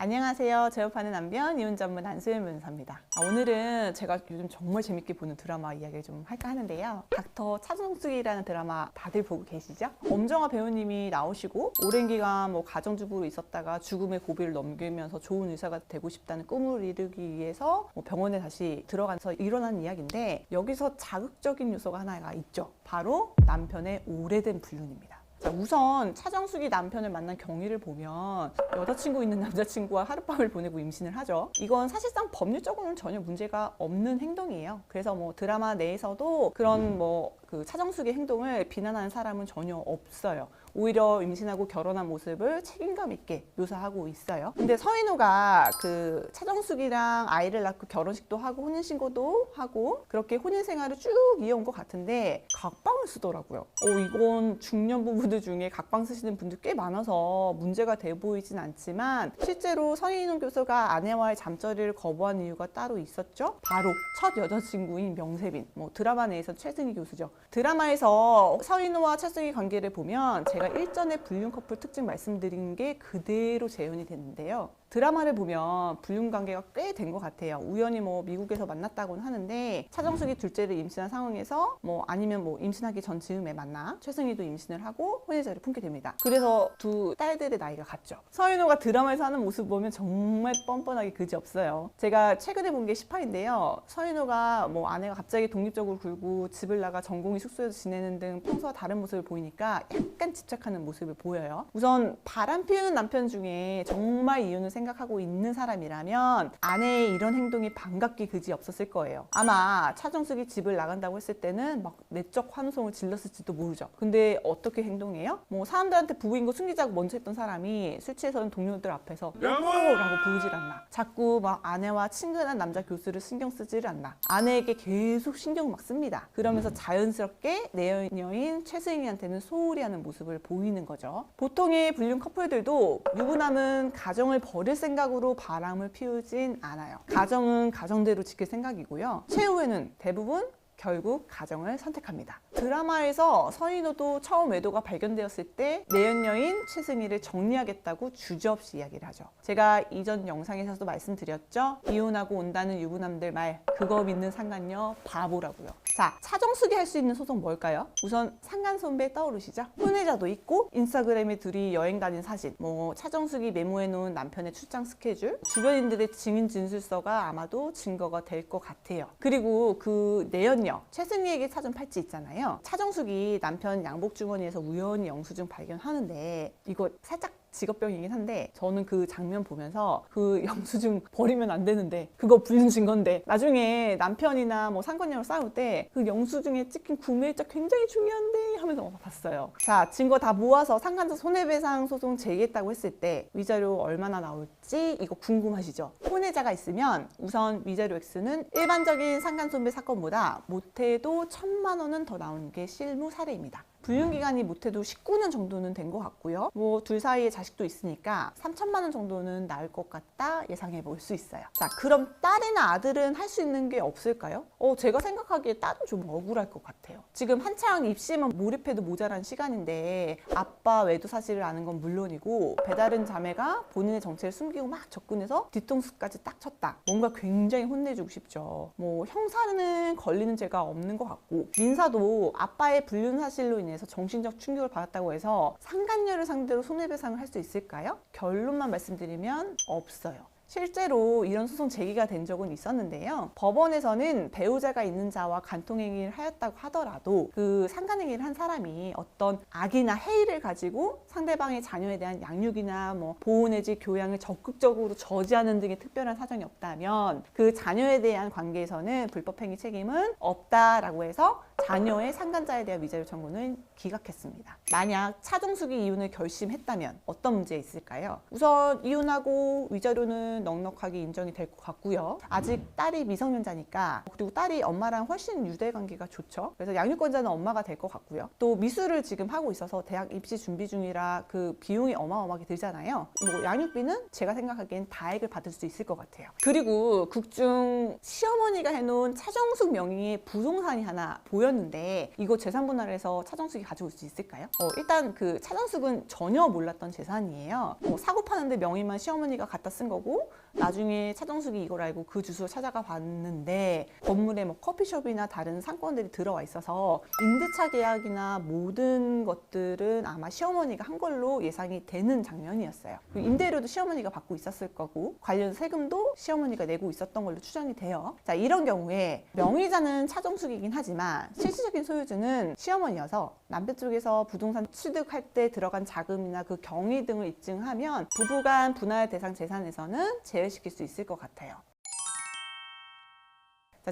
안녕하세요. 재혼하는 남편 이혼 전문 안수연 변호사입니다. 오늘은 제가 요즘 정말 재밌게 보는 드라마 이야기를 좀 할까 하는데요. 닥터 차정숙이라는 드라마 다들 보고 계시죠? 엄정화 배우님이 나오시고 오랜 기간 가정주부로 있었다가 죽음의 고비를 넘기면서 좋은 의사가 되고 싶다는 꿈을 이루기 위해서 병원에 다시 들어가서 일어난 이야기인데, 여기서 자극적인 요소가 하나가 있죠. 바로 남편의 오래된 불륜입니다. 자, 우선 차정숙이 남편을 만난 경위를 보면 여자친구 있는 남자친구와 하룻밤을 보내고 임신을 하죠. 이건 사실상 법률적으로는 전혀 문제가 없는 행동이에요. 그래서 드라마 내에서도 그런 그 차정숙의 행동을 비난하는 사람은 전혀 없어요. 오히려 임신하고 결혼한 모습을 책임감 있게 묘사하고 있어요. 근데 서인호가 그 차정숙이랑 아이를 낳고 결혼식도 하고 혼인신고도 하고 그렇게 혼인 생활을 쭉 이어온 것 같은데 각방을 쓰더라고요. 이건 중년 부부들 중에 각방 쓰시는 분들 꽤 많아서 문제가 돼 보이진 않지만, 실제로 서인호 교수가 아내와의 잠자리를 거부한 이유가 따로 있었죠. 바로 첫 여자친구인 명세빈, 드라마 내에서 최승희 교수죠. 드라마에서 서인호와 최승희 관계를 보면 제가 일전에 불륜 커플 특징 말씀드린 게 그대로 재현이 됐는데요. 드라마를 보면 불륜 관계가 꽤 된 것 같아요. 우연히 미국에서 만났다고는 하는데, 차정숙이 둘째를 임신한 상황에서 아니면 임신하기 전 즈음에 만나 최승희도 임신을 하고 혼외자를 품게 됩니다. 그래서 두 딸들의 나이가 같죠. 서인호가 드라마에서 하는 모습 보면 정말 뻔뻔하게 그지없어요. 제가 최근에 본 게 10화인데요. 서인호가 아내가 갑자기 독립적으로 굴고 집을 나가 전공의 숙소에서 지내는 등 평소와 다른 모습을 보이니까 약간 집착하는 모습을 보여요. 우선 바람 피우는 남편 중에 정말 이혼을 생각하고 있는 사람이라면 아내의 이런 행동이 반갑기 그지 없었을 거예요. 아마 차정숙이 집을 나간다고 했을 때는 막 내적 환호성을 질렀을지도 모르죠. 근데 어떻게 행동해요? 사람들한테 부부인 거 숨기자고 먼저 했던 사람이 술 취해서는 동료들 앞에서 여보라고 부르질 않나. 자꾸 아내와 친근한 남자 교수를 신경 쓰지를 않나. 아내에게 계속 신경을 막 씁니다. 그러면서 자연스럽게 내연녀인 최승희한테는 소홀히 하는 모습을 보이는 거죠. 보통의 불륜 커플들도 유부남은 가정을 버릴 생각으로 바람을 피우진 않아요. 가정은 가정대로 지킬 생각이고요. 최후에는 대부분 결국 가정을 선택합니다. 드라마에서 서인호도 처음 외도가 발견되었을 때 내연녀인 최승희를 정리하겠다고 주저없이 이야기를 하죠. 제가 이전 영상에서도 말씀드렸죠. 이혼하고 온다는 유부남들 말 그거 믿는 상간녀 바보라고요. 자, 차정숙이 할 수 있는 소송 뭘까요? 우선 상간선배 떠오르시죠? 혼외자도 있고 인스타그램에 둘이 여행 다닌 사진, 차정숙이 메모해놓은 남편의 출장 스케줄, 주변인들의 증인 진술서가 아마도 증거가 될 것 같아요. 그리고 그 내연녀 최승희에게 사준 팔찌 있잖아요. 차정숙이 남편 양복 주머니에서 우연히 영수증 발견하는데, 이거 살짝 직업병이긴 한데 저는 그 장면 보면서 그 영수증 버리면 안 되는데 그거 불륜 증거인데, 나중에 남편이나 상간녀로 싸울 때 그 영수증에 찍힌 구매일자 굉장히 중요한데 하면서 봤어요. 자, 증거 다 모아서 상간자 손해배상 소송 제기했다고 했을 때 위자료 얼마나 나올지 이거 궁금하시죠? 혼외자가 있으면 우선 위자료 액수는 일반적인 상간손배 사건보다 못해도 1,000만 원은 더 나오는 게 실무 사례입니다. 불륜기간이 못해도 19년 정도는 된 것 같고요. 둘 사이에 자식도 있으니까 3,000만 원 정도는 나올 것 같다 예상해 볼 수 있어요. 자, 그럼 딸이나 아들은 할 수 있는 게 없을까요? 제가 생각하기에 딸은 좀 억울할 것 같아요. 지금 한창 입시만 몰입해도 모자란 시간인데 아빠 외도 사실을 아는 건 물론이고 배다른 자매가 본인의 정체를 숨기고 막 접근해서 뒤통수까지 딱 쳤다. 뭔가 굉장히 혼내주고 싶죠. 형사는 걸리는 죄가 없는 것 같고, 민사도 아빠의 불륜 사실로 인해서 정신적 충격을 받았다고 해서 상간녀를 상대로 손해배상을 할 수 있을까요? 결론만 말씀드리면 없어요. 실제로 이런 소송 제기가 된 적은 있었는데요. 법원에서는 배우자가 있는 자와 간통행위를 하였다고 하더라도 그 상간행위를 한 사람이 어떤 악이나 해이를 가지고 상대방의 자녀에 대한 양육이나 보호 내지 교양을 적극적으로 저지하는 등의 특별한 사정이 없다면 그 자녀에 대한 관계에서는 불법행위 책임은 없다라고 해서 자녀의 상간자에 대한 위자료 청구는 기각했습니다. 만약 차정숙이 이혼을 결심했다면 어떤 문제가 있을까요? 우선 이혼하고 위자료는 정도는 넉넉하게 인정이 될 것 같고요. 아직 딸이 미성년자니까, 그리고 딸이 엄마랑 훨씬 유대관계가 좋죠. 그래서 양육권자는 엄마가 될 것 같고요. 또 미술을 지금 하고 있어서 대학 입시 준비 중이라 그 비용이 어마어마하게 들잖아요. 뭐 양육비는 제가 생각하기엔 다액을 받을 수 있을 것 같아요. 그리고 극중 시어머니가 해놓은 차정숙 명의의 부동산이 하나 보였는데, 이거 재산분할해서 차정숙이 가져올 수 있을까요? 일단 그 차정숙은 전혀 몰랐던 재산이에요. 사고 파는데 명의만 시어머니가 갖다 쓴 거고, 나중에 차정숙이 이걸 알고 그 주소를 찾아가 봤는데 건물에 뭐 커피숍이나 다른 상권들이 들어와 있어서 임대차 계약이나 모든 것들은 아마 시어머니가 한 걸로 예상이 되는 장면이었어요. 임대료도 시어머니가 받고 있었을 거고, 관련 세금도 시어머니가 내고 있었던 걸로 추정이 돼요. 자, 이런 경우에 명의자는 차정숙이긴 하지만 실질적인 소유주는 시어머니여서 남편 쪽에서 부동산 취득할 때 들어간 자금이나 그 경위 등을 입증하면 부부간 분할 대상 재산에서는 제외시킬 수 있을 것 같아요.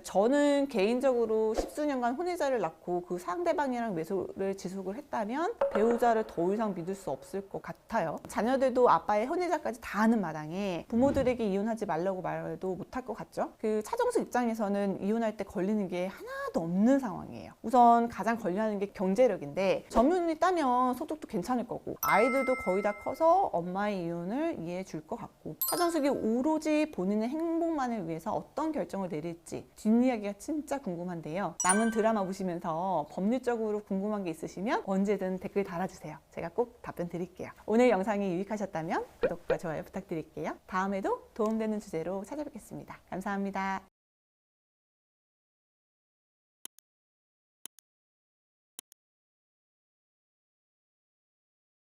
저는 개인적으로 십수년간 혼외자를 낳고 그 상대방이랑 외소를 지속을 했다면 배우자를 더 이상 믿을 수 없을 것 같아요. 자녀들도 아빠의 혼외자까지 다 아는 마당에 부모들에게 이혼하지 말라고 말도 못할 것 같죠. 그 차정숙 입장에서는 이혼할 때 걸리는 게 하나도 없는 상황이에요. 우선 가장 걸려하는 게 경제력인데, 점유율이 따면 소득도 괜찮을 거고, 아이들도 거의 다 커서 엄마의 이혼을 이해해 줄 것 같고, 차정숙이 오로지 본인의 행복만을 위해서 어떤 결정을 내릴지 뒷이야기가 진짜 궁금한데요. 남은 드라마 보시면서 법률적으로 궁금한 게 있으시면 언제든 댓글 달아주세요. 제가 꼭 답변 드릴게요. 오늘 영상이 유익하셨다면 구독과 좋아요 부탁드릴게요. 다음에도 도움되는 주제로 찾아뵙겠습니다. 감사합니다.